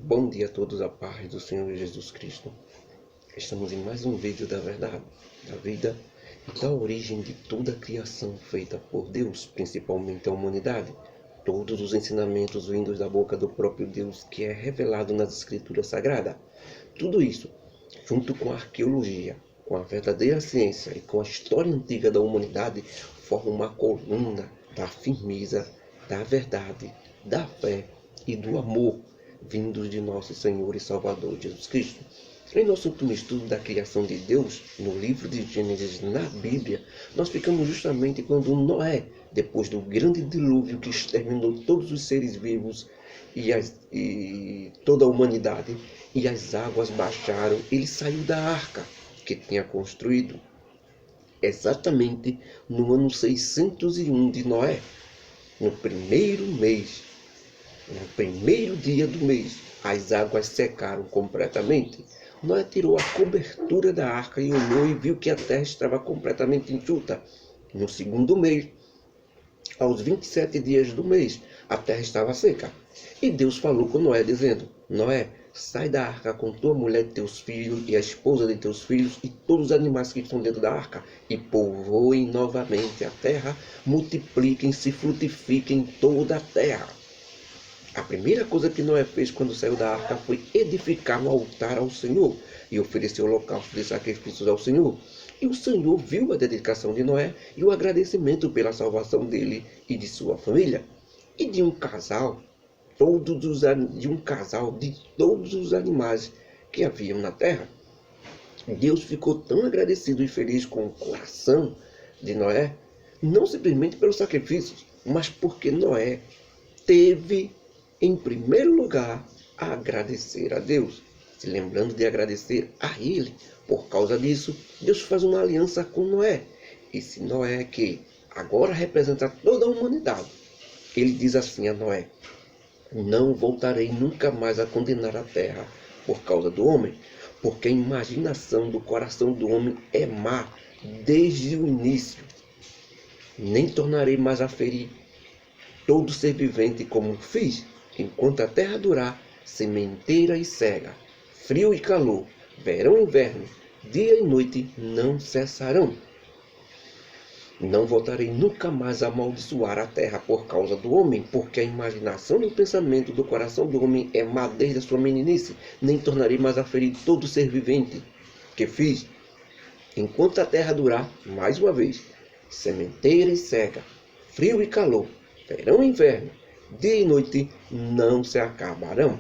Bom dia a todos, a paz do Senhor Jesus Cristo. Estamos em mais um vídeo da verdade, da vida e da origem de toda a criação feita por Deus, principalmente a humanidade. Todos os ensinamentos vindos da boca do próprio Deus que é revelado nas Escrituras Sagradas. Tudo isso, junto com a arqueologia, com a verdadeira ciência e com a história antiga da humanidade, forma uma coluna da firmeza, da verdade, da fé e do amor vindos de nosso Senhor e Salvador Jesus Cristo. Em nosso último estudo da criação de Deus, no livro de Gênesis, na Bíblia, nós ficamos justamente quando Noé, depois do grande dilúvio que exterminou todos os seres vivos e toda a humanidade, e as águas baixaram, ele saiu da arca que tinha construído, exatamente no ano 601 de Noé, no primeiro mês. No primeiro dia do mês, as águas secaram completamente. Noé tirou a cobertura da arca e olhou e viu que a terra estava completamente enxuta. No segundo mês, aos 27 dias do mês, a terra estava seca. E Deus falou com Noé, dizendo: Noé, sai da arca com tua mulher e teus filhos, e a esposa de teus filhos, e todos os animais que estão dentro da arca, e povoem novamente a terra, multipliquem-se, frutifiquem toda a terra. A primeira coisa que Noé fez quando saiu da arca foi edificar um altar ao Senhor e oferecer holocaustos de sacrifícios ao Senhor. E o Senhor viu a dedicação de Noé e o agradecimento pela salvação dele e de sua família. E de um casal, de todos os animais que haviam na terra. Deus ficou tão agradecido e feliz com o coração de Noé, não simplesmente pelos sacrifícios, mas porque Noé teve em primeiro lugar a agradecer a Deus, se lembrando de agradecer a Ele. Por causa disso, Deus faz uma aliança com Noé. Esse Noé que agora representa toda a humanidade. Ele diz assim a Noé: não voltarei nunca mais a condenar a terra por causa do homem, porque a imaginação do coração do homem é má desde o início. Nem tornarei mais a ferir todo ser vivente como fiz, enquanto a terra durar, sementeira e cega, frio e calor, verão e inverno, dia e noite não cessarão. Não voltarei nunca mais a amaldiçoar a terra por causa do homem, porque a imaginação e o pensamento do coração do homem é má desde a sua meninice. Nem tornarei mais a ferir todo ser vivente que fiz, enquanto a terra durar, mais uma vez, sementeira e cega, frio e calor, verão e inverno, dia e noite não se acabarão.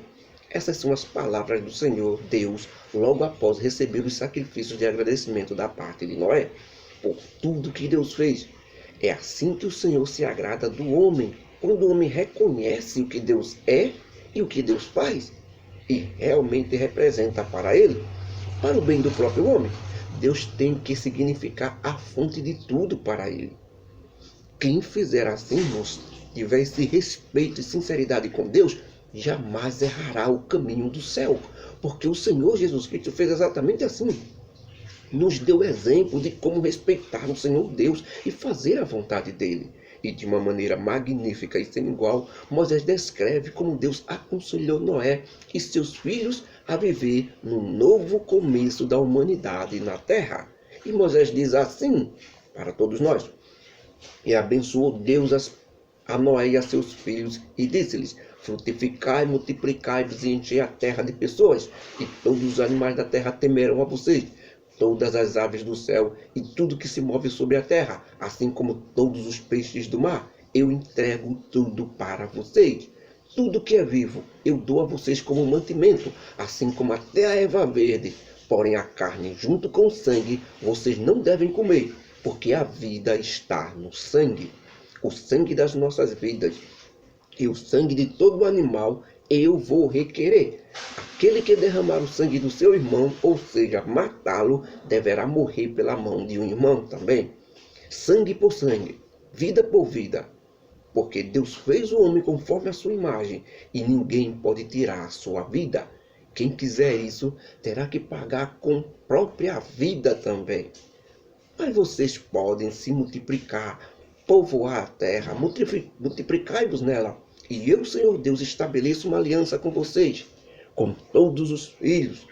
Essas são as palavras do Senhor Deus logo após receber os sacrifícios de agradecimento da parte de Noé por tudo que Deus fez. É assim que o Senhor se agrada do homem, quando o homem reconhece o que Deus é e o que Deus faz e realmente representa para ele, para o bem do próprio homem. Deus tem que significar a fonte de tudo para ele. Quem fizer assim, irmãos, tiver esse respeito e sinceridade com Deus, jamais errará o caminho do céu, porque o Senhor Jesus Cristo fez exatamente assim. Nos deu exemplo de como respeitar o Senhor Deus e fazer a vontade dele. E de uma maneira magnífica e sem igual, Moisés descreve como Deus aconselhou Noé e seus filhos a viver no novo começo da humanidade na terra. E Moisés diz assim para todos nós: e abençoou Deus a Noé e a seus filhos, e disse-lhes: frutificai, multiplicai-vos e enchei a terra de pessoas, e todos os animais da terra temerão a vocês, todas as aves do céu e tudo que se move sobre a terra, assim como todos os peixes do mar. Eu entrego tudo para vocês. Tudo que é vivo eu dou a vocês como mantimento, assim como até a erva verde. Porém a carne junto com o sangue vocês não devem comer, porque a vida está no sangue. O sangue das nossas vidas e o sangue de todo animal eu vou requerer. Aquele que derramar o sangue do seu irmão, ou seja, matá-lo, deverá morrer pela mão de um irmão também. Sangue por sangue, vida por vida, porque Deus fez o homem conforme a sua imagem, e ninguém pode tirar a sua vida. Quem quiser isso, terá que pagar com própria vida também. Mas vocês podem se multiplicar, povoar a terra, multiplicai-vos nela, e eu, Senhor Deus, estabeleço uma aliança com vocês. com todos os filhos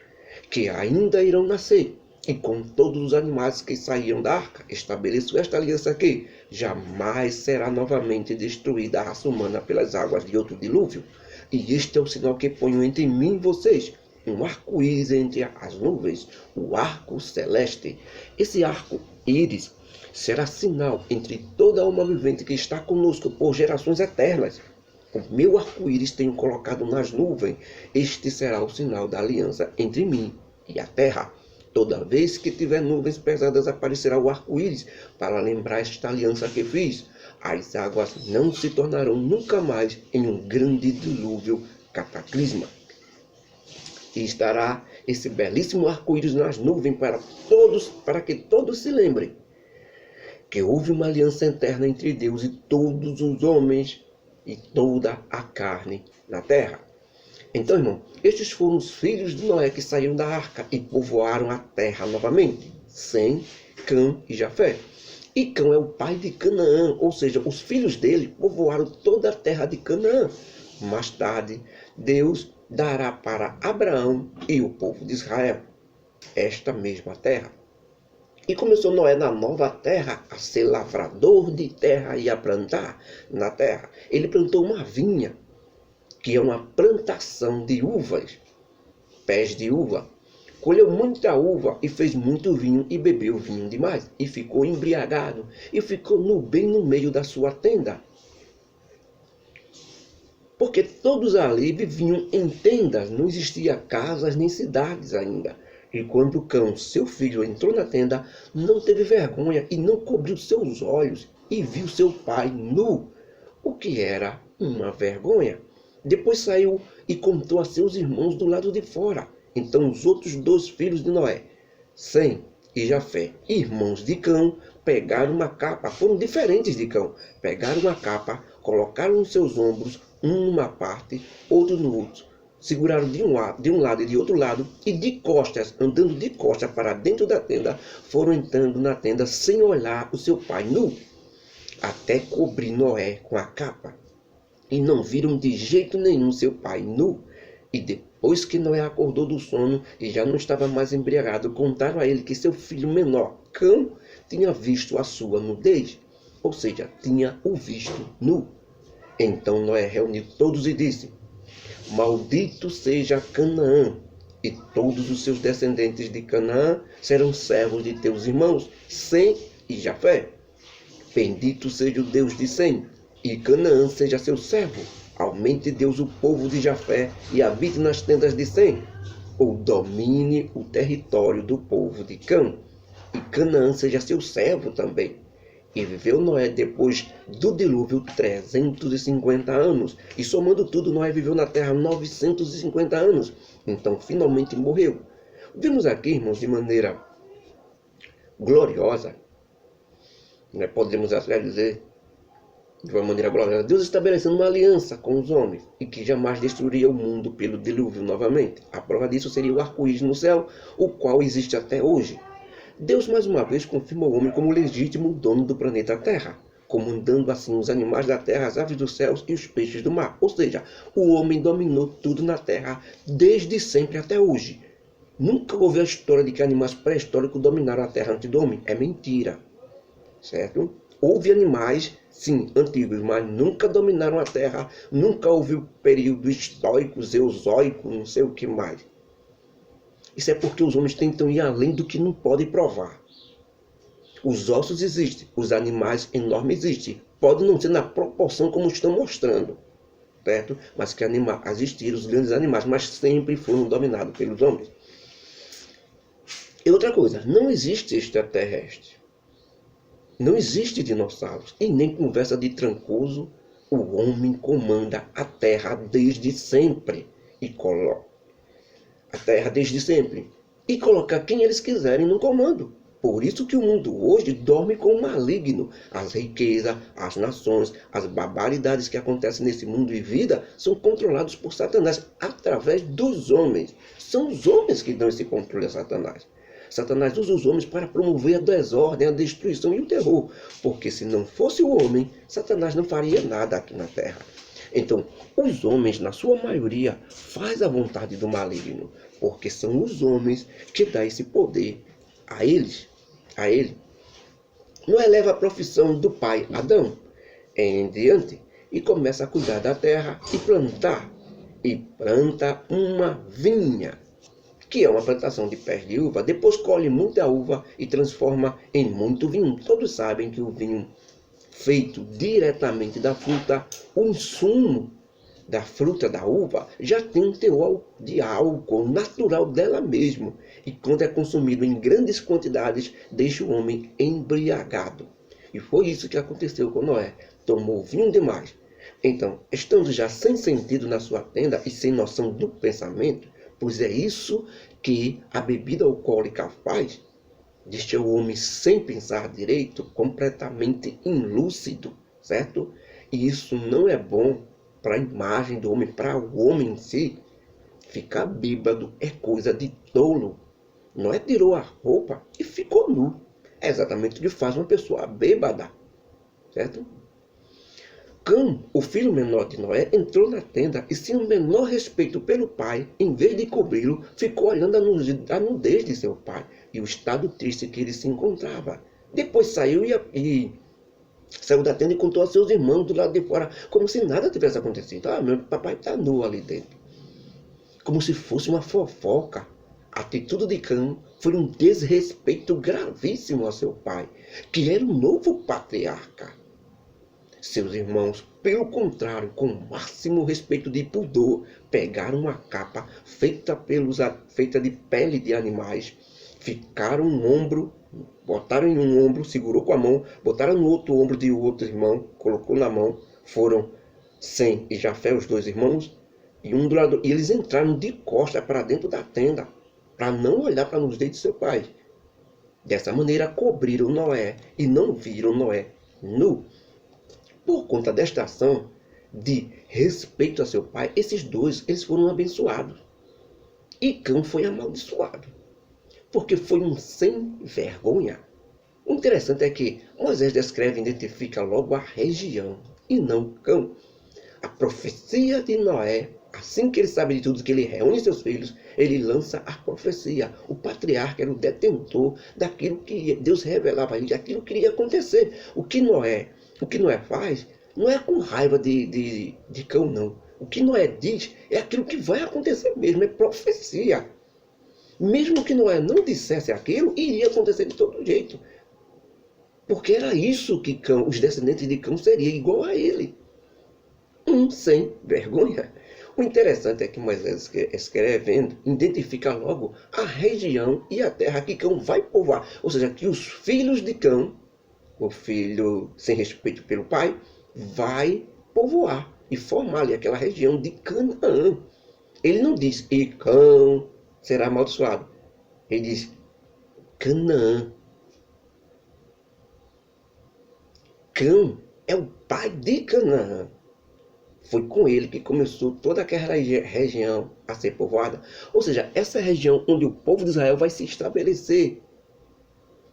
que ainda irão nascer, e com todos os animais que saíram da arca. Estabeleço esta aliança aqui. Jamais será novamente destruída a raça humana pelas águas de outro dilúvio. E este é o sinal que ponho entre mim e vocês. Um arco-íris entre as nuvens, o arco celeste. Esse arco-íris será sinal entre toda alma vivente que está conosco por gerações eternas. O meu arco-íris tenho colocado nas nuvens. Este será o sinal da aliança entre mim e a terra. Toda vez que tiver nuvens pesadas, aparecerá o arco-íris para lembrar esta aliança que fiz. As águas não se tornarão nunca mais em um grande dilúvio cataclisma. E estará esse belíssimo arco-íris nas nuvens para que todos se lembrem que houve uma aliança eterna entre Deus e todos os homens e toda a carne na terra. Então, irmão, estes foram os filhos de Noé que saíram da arca e povoaram a terra novamente. Sem, Cã e Jafé. E Cã é o pai de Canaã, ou seja, os filhos dele povoaram toda a terra de Canaã. Mais tarde, Deus dará para Abraão e o povo de Israel esta mesma terra. E começou Noé na nova terra a ser lavrador de terra e a plantar na terra. Ele plantou uma vinha, que é uma plantação de uvas, pés de uva. Colheu muita uva e fez muito vinho e bebeu vinho demais. E ficou embriagado e ficou bem no meio da sua tenda. Porque todos ali viviam em tendas, não existia casas nem cidades ainda. E quando Cão, seu filho, entrou na tenda, não teve vergonha e não cobriu seus olhos e viu seu pai nu, o que era uma vergonha. Depois saiu e contou a seus irmãos do lado de fora. Então os outros 2 filhos de Noé, Sem e Jafé, irmãos de Cão, pegaram uma capa, foram diferentes de Cão, pegaram uma capa, colocaram nos seus ombros, um numa parte, outro no outro, seguraram de um lado e de outro lado, e de costas, andando de costas para dentro da tenda, foram entrando na tenda sem olhar o seu pai nu, até cobrir Noé com a capa. E não viram de jeito nenhum seu pai nu. E depois que Noé acordou do sono e já não estava mais embriagado, contaram a ele que seu filho menor, Cão, tinha visto a sua nudez. Ou seja, tinha o visto nu. Então Noé reuniu todos e disse: Maldito seja Canaã, e todos os seus descendentes de Canaã serão servos de teus irmãos, Sem e Jafé. Bendito seja o Deus de Sem, e Canaã seja seu servo. Aumente Deus o povo de Jafé e habite nas tendas de Sem, ou domine o território do povo de Cã, e Canaã seja seu servo também. E viveu Noé depois do dilúvio 350 anos, e somando tudo, Noé viveu na terra 950 anos. Então finalmente morreu. Vimos aqui, irmãos, de maneira gloriosa, podemos até dizer, de uma maneira gloriosa, Deus estabelecendo uma aliança com os homens e que jamais destruiria o mundo pelo dilúvio novamente. A prova disso seria o arco-íris no céu, o qual existe até hoje. Deus mais uma vez confirma o homem como legítimo dono do planeta Terra, comandando assim os animais da terra, as aves dos céus e os peixes do mar. Ou seja, o homem dominou tudo na terra desde sempre até hoje. Nunca houve a história de que animais pré-históricos dominaram a terra antes do homem. É mentira, certo? Houve animais, sim, antigos, mas nunca dominaram a terra. Nunca houve o período estoico, zeuzoico, não sei o que mais. Isso é porque os homens tentam ir além do que não podem provar. Os ossos existem, os animais enormes existem. Pode não ser na proporção como estão mostrando, certo? Mas que existiram os grandes animais, mas sempre foram dominados pelos homens. E outra coisa, não existe extraterrestre. Não existe dinossauros e nem conversa de trancoso. O homem comanda a terra desde sempre e coloca quem eles quiserem no comando. Por isso que o mundo hoje dorme com o maligno. As riquezas, as nações, as barbaridades que acontecem nesse mundo e vida são controlados por Satanás através dos homens. São os homens que dão esse controle a Satanás. Satanás usa os homens para promover a desordem, a destruição e o terror. Porque se não fosse o homem, Satanás não faria nada aqui na terra. Então, os homens, na sua maioria, faz a vontade do maligno, porque são os homens que dão esse poder a eles, a ele. Noé leva a profissão do pai Adão em diante e começa a cuidar da terra e plantar. E planta uma vinha, que é uma plantação de pés de uva. Depois colhe muita uva e transforma em muito vinho. Todos sabem que o vinho feito diretamente da fruta, o insumo da fruta da uva, já tem um teor de álcool natural dela mesmo. E quando é consumido em grandes quantidades, deixa o homem embriagado. E foi isso que aconteceu com Noé. Tomou vinho demais. Então, estando já sem sentido na sua tenda e sem noção do pensamento, pois é isso que a bebida alcoólica faz, deixa o homem sem pensar direito, completamente ilúcido, certo? E isso não é bom para a imagem do homem, para o homem em si. Ficar bêbado é coisa de tolo. Noé tirou a roupa e ficou nu. É exatamente o que faz uma pessoa bêbada, certo? Cão, o filho menor de Noé, entrou na tenda e, sem o menor respeito pelo pai, em vez de cobri-lo, ficou olhando a nudez de seu pai e o estado triste que ele se encontrava. Depois saiu saiu da tenda e contou a seus irmãos do lado de fora, como se nada tivesse acontecido. Ah, meu papai está nu ali dentro. Como se fosse uma fofoca. A atitude de Cão foi um desrespeito gravíssimo a seu pai, que era o novo patriarca. Seus irmãos, pelo contrário, com o máximo respeito de pudor, pegaram uma capa feita de pele de animais, ficaram botaram em um ombro, segurou com a mão, botaram no outro ombro de outro irmão, colocou na mão, foram Sem e Jafé, os dois irmãos, e um do lado, e eles entraram de costas para dentro da tenda, para não olhar para a nudez de seu pai. Dessa maneira cobriram Noé e não viram Noé nu. Por conta desta ação de respeito a seu pai, esses dois eles foram abençoados. E Cão foi amaldiçoado, porque foi um sem vergonha. O interessante é que Moisés descreve e identifica logo a região, e não Cão. A profecia de Noé, assim que ele sabe de tudo, que ele reúne seus filhos, ele lança a profecia. O patriarca era o detentor daquilo que Deus revelava a ele, daquilo que iria acontecer. O que Noé faz não é com raiva de Cão, não. O que Noé diz é aquilo que vai acontecer mesmo, é profecia. Mesmo que Noé não dissesse aquilo, iria acontecer de todo jeito. Porque era isso que Cão, os descendentes de Cão seriam igual a ele. Um sem vergonha. O interessante é que Moisés, escrevendo, identifica logo a região e a terra que Cão vai povoar. Ou seja, que os filhos de Cão, o filho sem respeito pelo pai, vai povoar e formar ali aquela região de Canaã. Ele não diz, e Cão será amaldiçoado. Ele diz, Canaã. Cão é o pai de Canaã. Foi com ele que começou toda aquela região a ser povoada. Ou seja, essa região onde o povo de Israel vai se estabelecer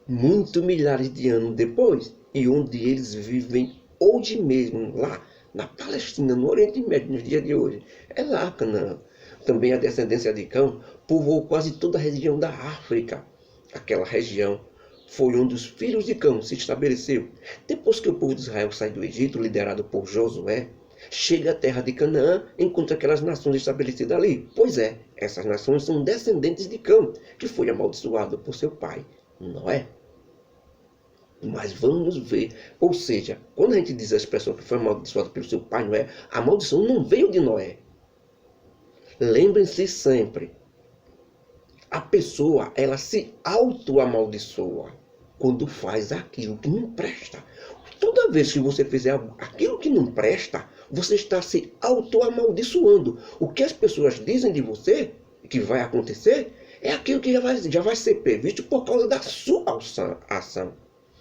muitos milhares de anos depois, e onde eles vivem hoje mesmo, lá na Palestina, no Oriente Médio, nos dias de hoje. É lá Canaã. Também a descendência de Cão povoou quase toda a região da África. Aquela região foi onde os filhos de Cão se estabeleceu. Depois que o povo de Israel sai do Egito, liderado por Josué, chega à terra de Canaã, encontra aquelas nações estabelecidas ali. Pois é, essas nações são descendentes de Cão, que foi amaldiçoado por seu pai, Noé. Mas vamos ver, ou seja, quando a gente diz a expressão que foi amaldiçoado pelo seu pai Noé, a maldição não veio de Noé. Lembrem-se sempre, a pessoa, ela se auto-amaldiçoa quando faz aquilo que não presta. Toda vez que você fizer aquilo que não presta, você está se auto-amaldiçoando. O que as pessoas dizem de você, que vai acontecer, é aquilo que já vai ser previsto por causa da sua ação.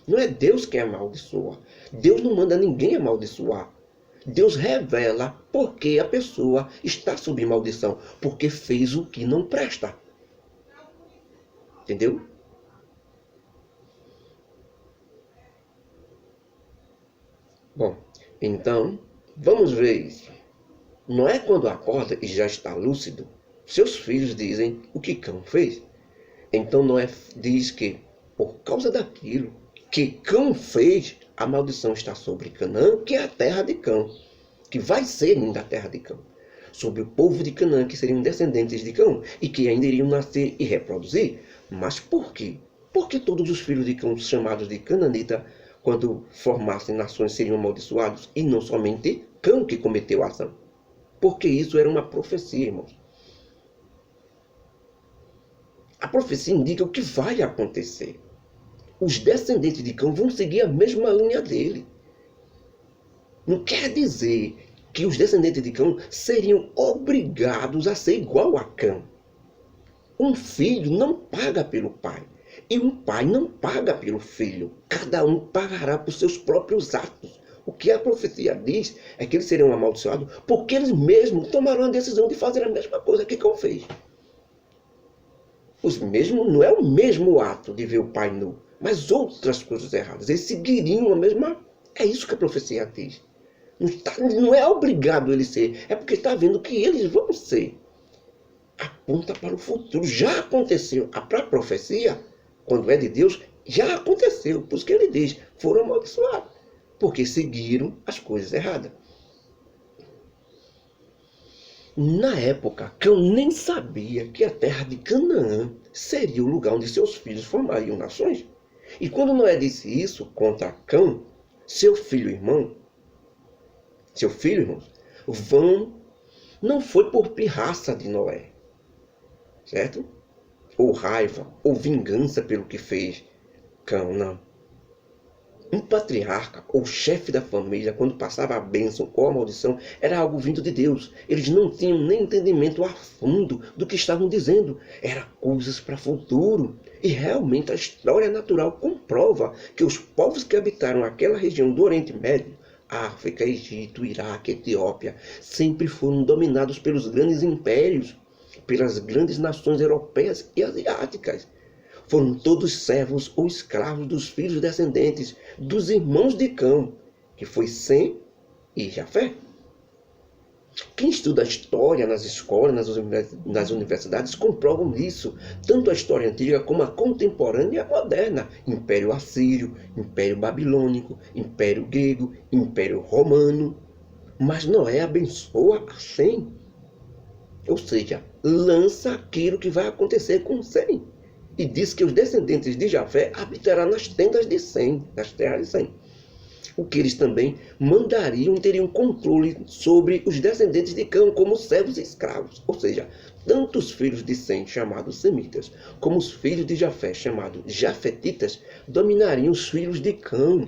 Não é Deus quem amaldiçoa. Deus não manda ninguém amaldiçoar. Deus revela porque a pessoa está sob maldição, porque fez o que não presta. Entendeu? Bom, então, vamos ver isso. Noé, quando acorda e já está lúcido, seus filhos dizem o que Cão fez. Então Noé diz que, por causa daquilo que Cão fez, a maldição está sobre Canaã, que é a terra de Cão, que vai ser ainda a terra de Cão. Sobre o povo de Canaã, que seriam descendentes de Cão, e que ainda iriam nascer e reproduzir. Mas por quê? Porque todos os filhos de Cão, chamados de Cananita, quando formassem nações, seriam amaldiçoados, e não somente Cão que cometeu a ação. Porque isso era uma profecia, irmãos. A profecia indica o que vai acontecer. Os descendentes de Cão vão seguir a mesma linha dele. Não quer dizer que os descendentes de Cão seriam obrigados a ser igual a Cão. Um filho não paga pelo pai. E um pai não paga pelo filho. Cada um pagará por seus próprios atos. O que a profecia diz é que eles serão amaldiçoados porque eles mesmos tomaram a decisão de fazer a mesma coisa que Cão fez. Não é o mesmo ato de ver o pai nu, mas outras coisas erradas. Eles seguiriam a mesma... É isso que a profecia diz. Não é obrigado ele ser, é porque está vendo que eles vão ser. Aponta para o futuro. Já aconteceu. Para a profecia, quando é de Deus, já aconteceu. Por isso que ele diz, foram amaldiçoados. Porque seguiram as coisas erradas. Na época, Cão nem sabia que a terra de Canaã seria o lugar onde seus filhos formariam nações. E quando Noé disse isso contra Cão, seu filho, irmão, não foi por pirraça de Noé, certo? Ou raiva, ou vingança pelo que fez Cão, não. Um patriarca ou chefe da família, quando passava a bênção ou a maldição, era algo vindo de Deus. Eles não tinham nem entendimento a fundo do que estavam dizendo. Era coisas para o futuro. E realmente a história natural comprova que os povos que habitaram aquela região do Oriente Médio, África, Egito, Iraque, Etiópia, sempre foram dominados pelos grandes impérios, pelas grandes nações europeias e asiáticas. Foram todos servos ou escravos dos filhos descendentes dos irmãos de Cão, que foi Sem e Jafé. Quem estuda a história nas escolas, nas universidades, comprovam isso. Tanto a história antiga como a contemporânea e a moderna. Império Assírio, Império Babilônico, Império Grego, Império Romano. Mas Noé abençoa a Sem. Ou seja, lança aquilo que vai acontecer com Sem. E diz que os descendentes de Jafé habitarão nas tendas de Sem, nas terras de Sem. O que eles também mandariam e teriam controle sobre os descendentes de Cão como servos e escravos. Ou seja, tanto os filhos de Sem, chamados Semitas, como os filhos de Jafé, chamados Jafetitas, dominariam os filhos de Cão,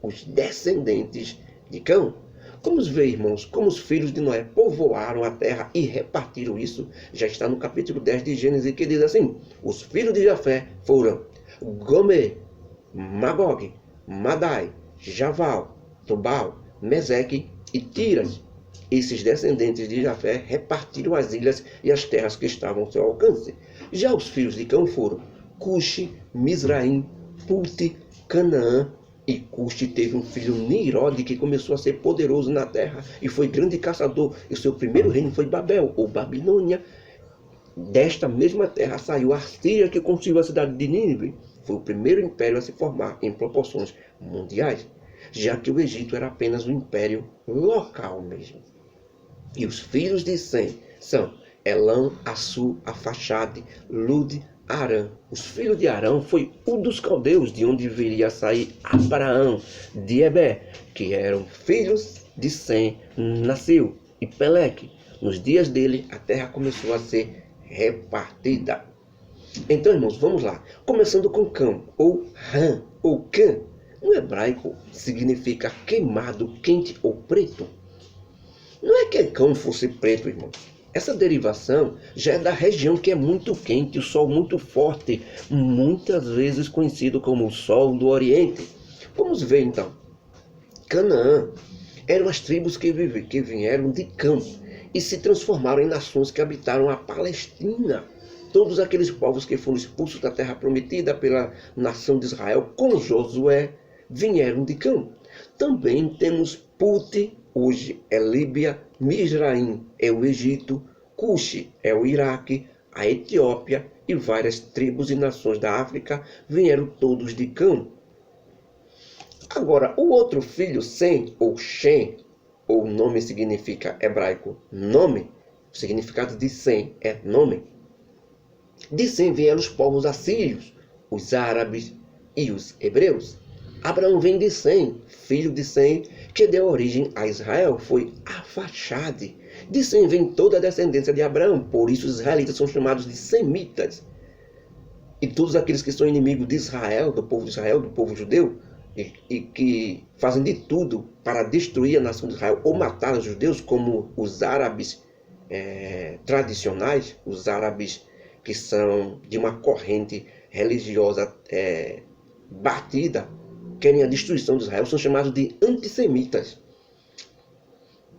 os descendentes de Cão. Vamos ver, irmãos, como os filhos de Noé povoaram a terra e repartiram isso. Já está no capítulo 10 de Gênesis, que diz assim: os filhos de Jafé foram Gomer, Magog, Madai, Javal, Tubal, Meseque e Tiras. Esses descendentes de Jafé repartiram as ilhas e as terras que estavam ao seu alcance. Já os filhos de Cão foram Cuxi, Misraim, Puti, Canaã. E Cuxi teve um filho Nirode, que começou a ser poderoso na terra e foi grande caçador. E o seu primeiro reino foi Babel, ou Babilônia. Desta mesma terra saiu a Síria, que construiu a cidade de Nínive. Foi o primeiro império a se formar em proporções mundiais, já que o Egito era apenas um império local mesmo. E os filhos de Sem são Elam, Assur, Afaxade, Lude, Arã. Os filhos de Arão foi um dos caldeus, de onde viria a sair Abraão, de Heber, que eram filhos de Sem, nasceu, e Peleque. Nos dias dele, a terra começou a ser repartida. Então, irmãos, vamos lá. Começando com Cão, ou Ram, ou Cã. No hebraico, significa queimado, quente ou preto. Não é que Cão fosse preto, irmãos. Essa derivação já é da região que é muito quente, o sol muito forte, muitas vezes conhecido como o sol do Oriente. Vamos ver então. Canaã eram as tribos que vieram de Cão e se transformaram em nações que habitaram a Palestina. Todos aqueles povos que foram expulsos da terra prometida pela nação de Israel com Josué vieram de Cão. Também temos Puti, hoje é Líbia, Misraim é o Egito, Cuxi é o Iraque, a Etiópia e várias tribos e nações da África vieram todos de Cã. Agora, o outro filho, Sem ou Shem, ou nome significa hebraico nome, o significado de Sem é nome. De Sem vieram os povos assírios, os árabes e os hebreus. Abraão vem de Sem, filho de Sem, que deu origem a Israel, foi Arfaxade. De Sem vem toda a descendência de Abraão, por isso os israelitas são chamados de semitas. E todos aqueles que são inimigos de Israel, do povo judeu, e que fazem de tudo para destruir a nação de Israel ou matar os judeus, como os árabes tradicionais, os árabes que são de uma corrente religiosa batida, querem a destruição de Israel, são chamados de antissemitas.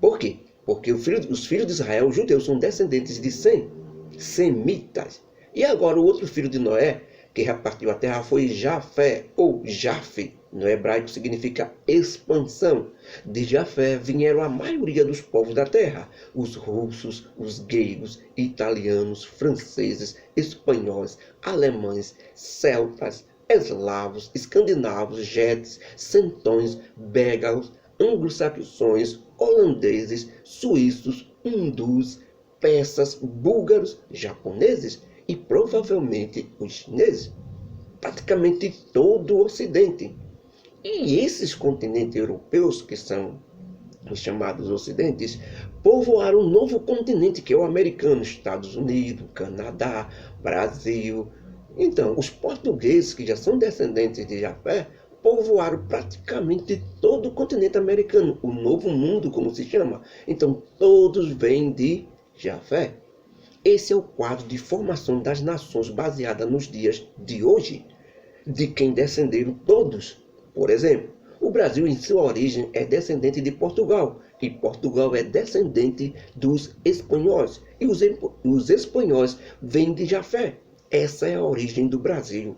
Por quê? Porque os filhos de Israel, os judeus, são descendentes de Sem, semitas. E agora o outro filho de Noé, que repartiu a terra, foi Jafé, ou Jafe. No hebraico significa expansão. De Jafé vieram a maioria dos povos da terra. Os russos, os gregos, italianos, franceses, espanhóis, alemães, celtas, eslavos, escandinavos, jetes, centões, bégalos, anglo-saxões, holandeses, suíços, hindus, persas, búlgaros, japoneses e provavelmente os chineses. Praticamente todo o Ocidente. E esses continentes europeus, que são os chamados ocidentes, povoaram um novo continente, que é o americano, Estados Unidos, Canadá, Brasil. Então, os portugueses, que já são descendentes de Jafé, povoaram praticamente todo o continente americano, o Novo Mundo, como se chama. Então, todos vêm de Jafé. Esse é o quadro de formação das nações baseada nos dias de hoje, de quem descenderam todos. Por exemplo, o Brasil em sua origem é descendente de Portugal, e Portugal é descendente dos espanhóis, e os espanhóis vêm de Jafé. Essa é a origem do Brasil.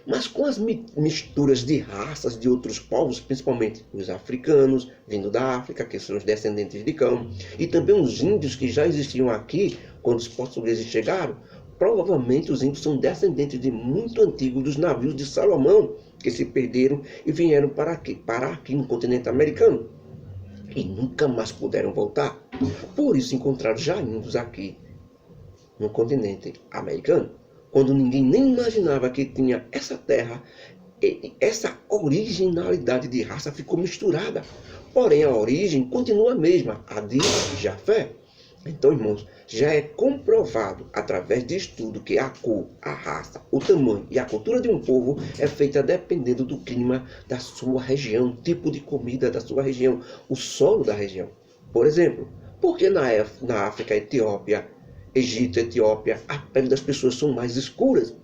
Mas com as misturas de raças de outros povos, principalmente os africanos, vindo da África, que são os descendentes de Cã, e também os índios que já existiam aqui quando os portugueses chegaram, provavelmente os índios são descendentes de muito antigos dos navios de Salomão, que se perderam e vieram para aqui no continente americano. E nunca mais puderam voltar. Por isso encontraram já índios aqui no continente americano, quando ninguém nem imaginava que tinha essa terra, essa originalidade de raça ficou misturada. Porém, a origem continua a mesma, a de Jafé. Então, irmãos, já é comprovado através de estudo que a cor, a raça, o tamanho e a cultura de um povo é feita dependendo do clima da sua região, tipo de comida da sua região, o solo da região. Por exemplo, por que na África, Etiópia, Egito, Etiópia, a pele das pessoas são mais escuras?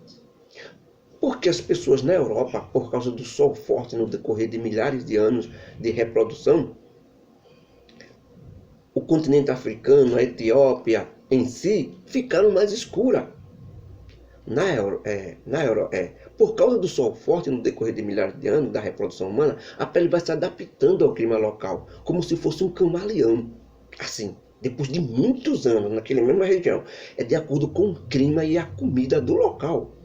Porque as pessoas na Europa, por causa do sol forte no decorrer de milhares de anos de reprodução, o continente africano, a Etiópia em si, ficaram mais escuras. Por causa do sol forte no decorrer de milhares de anos da reprodução humana, a pele vai se adaptando ao clima local, como se fosse um camaleão. Assim, depois de muitos anos naquela mesma região, é de acordo com o clima e a comida do local.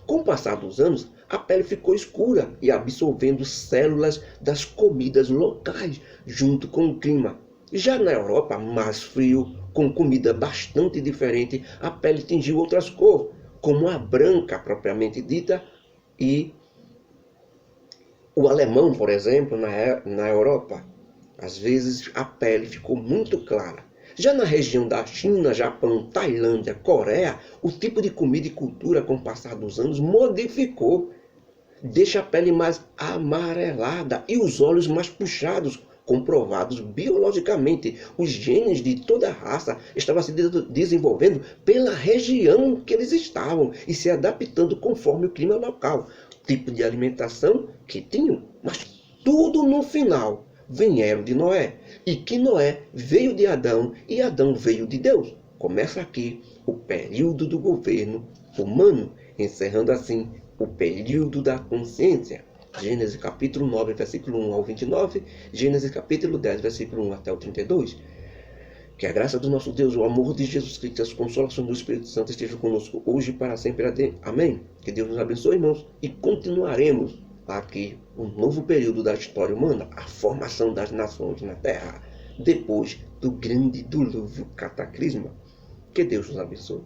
Com o passar dos anos, a pele ficou escura e absorvendo células das comidas locais, junto com o clima. Já na Europa, mais frio, com comida bastante diferente, a pele tingiu outras cores, como a branca propriamente dita, e o alemão, por exemplo, na Europa, às vezes a pele ficou muito clara. Já na região da China, Japão, Tailândia, Coreia, o tipo de comida e cultura com o passar dos anos modificou. Deixa a pele mais amarelada e os olhos mais puxados, comprovados biologicamente. Os genes de toda a raça estavam se desenvolvendo pela região que eles estavam e se adaptando conforme o clima local, tipo de alimentação que tinham. Mas tudo no final vieram de Noé, e que Noé veio de Adão e Adão veio de Deus. Começa aqui o período do governo humano, encerrando assim o período da consciência. Gênesis capítulo 9, versículo 1 ao 29, Gênesis capítulo 10, versículo 1 até o 32. Que a graça do nosso Deus, o amor de Jesus Cristo e as consolações do Espírito Santo estejam conosco hoje e para sempre. Amém. Que Deus nos abençoe, irmãos, e continuaremos aqui um novo período da história humana, a formação das nações na Terra, depois do grande dilúvio cataclisma. Que Deus nos abençoe.